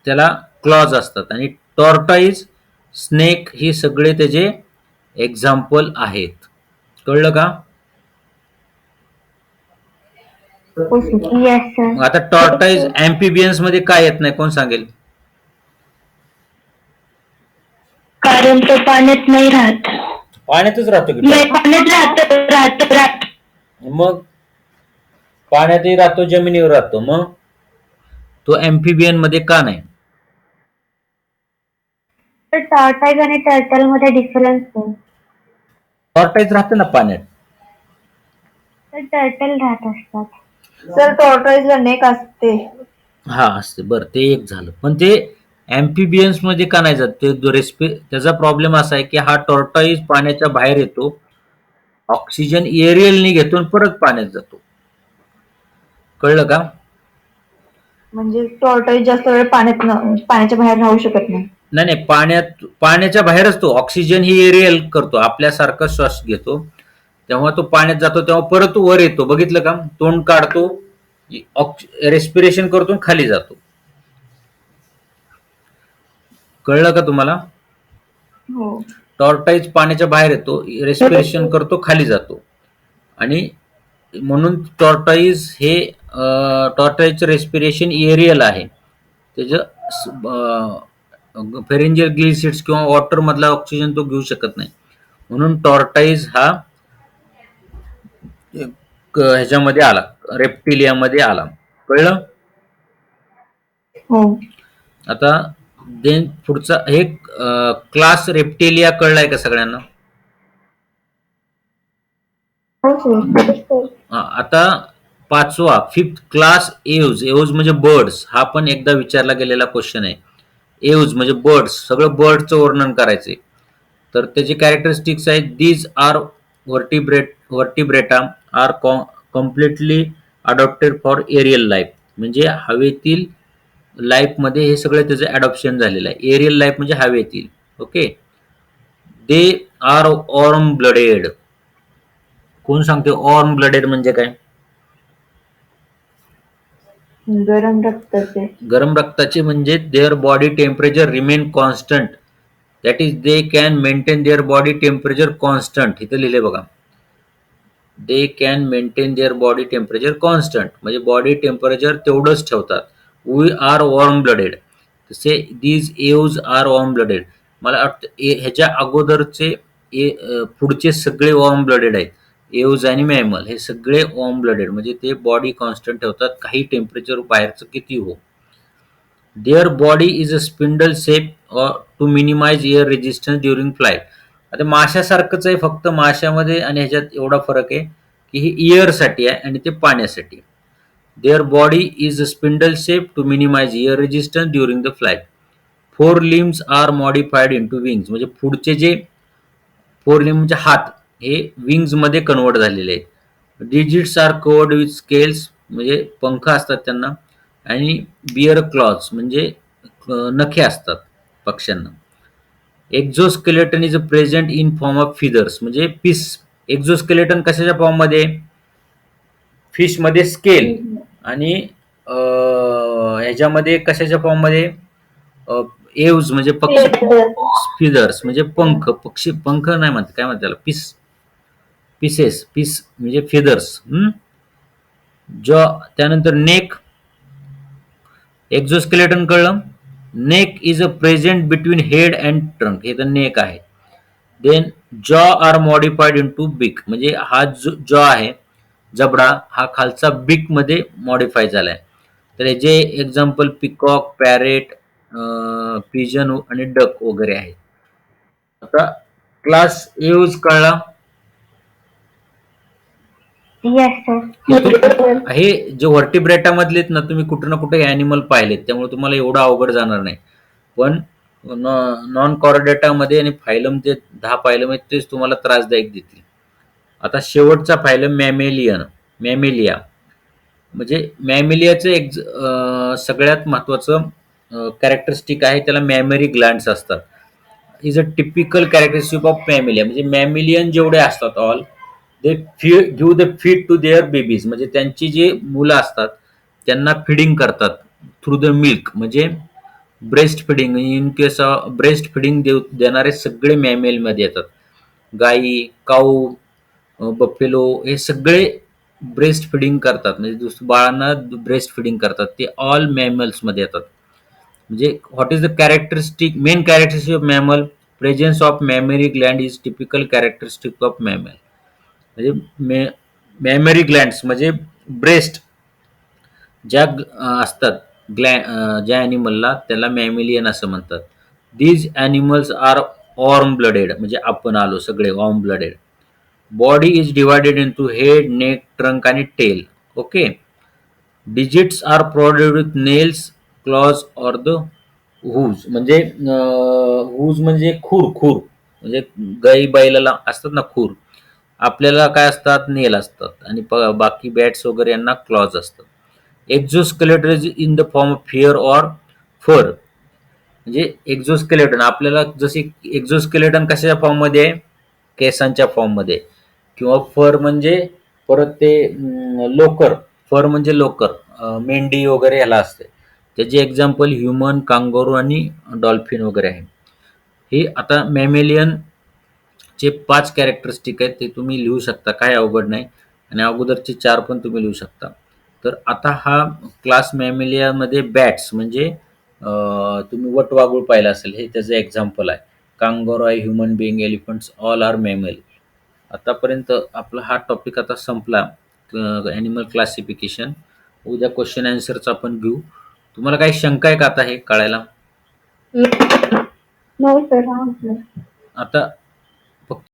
त्याला क्लॉज असतात. आणि टॉर्टाईज, स्नेक ही सगळे त्याचे एक्झाम्पल आहेत. कळलं का? आता टॉर्टाईज ॲम्फिबियन्स मध्ये काय येत नाही, कोण सांगेल? कारण तो पाण्यात नाही राहत. पाण्यातच राहतो की? नाही, पाण्यात राहत. मग पाण्यातही राहतो, जमिनीवर राहतो, मग तो ॲम्फिबियन मध्ये का नाही? तर टॉर्टाईज आणि टर्टल मध्ये डिफरन्स आहे. टॉर्टाईज राहते ना पाण्यात. तर टर्टल राहत असतात. सर टॉर्टॉइजला नेक असते. हा असते बरं, ते एक झालं. पण ते amphibians मध्ये का नाही जात? ते त्याचा प्रॉब्लेम असा आहे की हा टॉर्टाईज पाण्याच्या बाहेर येतो, ऑक्सिजन एरियलने घेतो आणि परत पाण्यात जातो. कळलं का? म्हणजे टॉर्टॉइज जास्त वेळ पाण्याच्या बाहेर राहू शकत नाही. नाही नाही, पाण्याच्या बाहेरच तो ऑक्सिजन ही एरियल करतो, आपल्यासारखा श्वास घेतो. तेव्हा तो पाण्यात जातो, तेव्हा परत तो वर येतो. बघितलं का? तोंड काढतो, रेस्पिरेशन करतो आणि खाली जातो. कळलं का तुम्हाला? हो. टॉर्टाईज पाण्याच्या बाहेर येतो, रेस्पिरेशन करतो, खाली जातो. आणि म्हणून टॉर्टाईजचं रेस्पिरेशन एरियल आहे. त्याचं फेरेंजियल ग्लिसिड्स किंवा वॉटर मधला ऑक्सिजन तो घेऊ शकत नाही. म्हणून टॉर्टाईज हा ह्याच्यामध्ये आला, रेप्टिलियामध्ये आला. कळलं? हो. आता देन पुढचा हे क्लास रेप्टिलिया कळलाय का सगळ्यांना? हो सर. आता पाचवा, फिफ्थ क्लास एव्ज. एव्ज म्हणजे बर्ड्स. हा पण एकदा विचारला गेलेला क्वेश्चन आहे. एव्ज म्हणजे बर्ड्स, सगळं बर्डचं वर्णन करायचे. तर त्याचे कॅरेक्टरिस्टिक्स आहेत, these are vertebrata are completely adopted for aerial life. म्हणजे हवेतील लाईफ मध्ये हे सगळं त्याचं अडॉप्शन झालेलं आहे. एरियल लाईफ म्हणजे हवेतील. Okay. They are warm blooded. कोण सांगते वॉर्म ब्लडेड म्हणजे काय? गरम रक्ताचे. गरम रक्ताचे म्हणजे their body temperature remain constant. That is they can maintain their body temperature constant. इथं लिहिले बघा, they can maintain their body temperature constant म्हणजे बॉडी टेम्परेचर तेवढंच ठेवतात. We are warm blooded. तसे these aves are warm blooded. मला वाटतं ह्याच्या अगोदरचे पुढचे सगळे वॉर्म ब्लडेड आहेत. एव्ज आणि मॅमल हे सगळे वॉर्म ब्लडेड, म्हणजे ते बॉडी कॉन्स्टंट ठेवतात, काही टेम्परेचर बाहेरचं किती हो. Their body is a spindle shape to minimize air resistance during flight. आता माशासारखंच आहे, फक्त माशामध्ये आणि ह्याच्यात एवढा फरक आहे की हे इयरसाठी आहे आणि ते पाण्यासाठी. Their body is a spindle shape to minimize air resistance during the flight. Fore limbs are modified into wings. म्हणजे पुढचे जे फोर लिम्स म्हणजे हात, हे विंग्स मध्ये कन्वर्ट झालेले आहेत. Digits are covered with scales. म्हणजे पंख असतात त्यांना. आणि बिअर क्लॉज म्हणजे नखे असतात पक्ष्यांना. Exoskeleton is present in form of feathers म्हणजे फिश. एक्झोस्केलेटन कशाच्या फॉर्म मध्ये? फिश मध्ये स्केल. आणि ह्याच्यामध्ये कशाच्या फॉर्म मध्ये? एव्ज म्हणजे पक्षी. फिदर्स म्हणजे पंख. पक्षी पंख नाही म्हणतात, काय म्हणतात त्याला? पीस म्हणजे फिदर्स. जॉ. त्यानंतर नेक. एक्झोस्केलेटन कळलं. Neck is a present between head and trunk. हे तर नेक आहे. देन जॉ आर मॉडिफाईड इंटू बिक. म्हणजे हा जॉ आहे, जबडा, हा खालचा बिक मध्ये मॉडिफाय झालाय. तर याचे एक्झाम्पल पिकॉक, पॅरेट, पिजन आणि डक वगैरे आहेत. आता क्लास एव्ज कळला. Yes sir. हे जे व्हर्टिब्रेटा मधलेत ना, तुम्ही कुठे ना कुठे ॲनिमल पाहिलेत, त्यामुळे तुम्हाला एवढं अवघड जाणार नाही. पण नॉन कॉर्डेटा मध्ये आणि फायलम, जे 10 फायलम आहेत तेच तुम्हाला त्रासदायक देतील. आता शेवटचा फायलम मॅमेलिया. म्हणजे मॅमेलियाचं एक सगळ्यात महत्वाचं कॅरेक्टरिस्टिक आहे, त्याला मॅमरी ग्लँड्स असतात. Is a typical characteristic of mammalia. म्हणजे मॅमेलियन जेवढे असतात all, they give the feed to their babies. म्हणजे त्यांची जे मुलं असतात त्यांना फिडिंग करतात थ्रू द मिल्क. म्हणजे breast feeding. In case of breast feeding देणारे सगळे मॅमेलमध्ये येतात. गाई, काऊ, बफेलो हे सगळे ब्रेस्ट फिडिंग करतात, म्हणजे बाळांना ब्रेस्ट फिडिंग करतात, ते ऑल मॅमल्स मध्ये येतात. म्हणजे what is the characteristic, main characteristic of mammal? Presence of mammary gland is typical characteristic of mammal. म्हणजे मॅमरी ग्लँड्स म्हणजे ब्रेस्ट ज्या असतात ज्या ॲनिमलला, त्याला मॅमेलियन असं म्हणतात. These animals are warm blooded, म्हणजे आपण आलो सगळे warm blooded. Body is divided into head, neck, trunk आणि tail. Okay. Digits are provided with nails, claws or the hooves. म्हणजे hooves म्हणजे खूर म्हणजे गाई बैलाला असतात ना खूर, आपल्याला काय असतात नेल असतात आणि बाकी बॅट्स वगैरे यांना क्लॉज असतात. Exoskeleton is in the form of hair or fur. म्हणजे एक्झोस्केलेटन आपल्याला जसे एक्झोस्केलेटन कशाच्या फॉर्म मध्ये आहे, केसांच्या फॉर्म मध्ये, किंवा फर म्हणजे परत ते लोकर, फर म्हणजे लोकर, मेंढी वगैरे याला असते. त्याचे एक्झाम्पल ह्युमन, कांगारू आणि डॉल्फिन वगैरे आहे. हे आता मॅमेलियन चे 5 कॅरेक्टरिस्टिक आहेत, ते तुम्ही लिहू शकता, काय अवघड नाही, आणि अगोदरचे 4 पण तुम्ही लिहू शकता. तर आता हा क्लास मॅमेलियामध्ये बॅट्स म्हणजे तुम्ही वटवाघूळ पाहिलं असेल, हे त्याचं एक्झाम्पल आहे. कांगारू आहे, human being, elephants all are mammal. आतापर्यंत आपला हा टॉपिक आता संपला, ॲनिमल क्लासिफिकेशन. उद्या क्वेश्चन आन्सरचा आपण घेऊ. तुम्हाला काही शंका आहे का आता हे कळायला? नाही सर, आता फक्त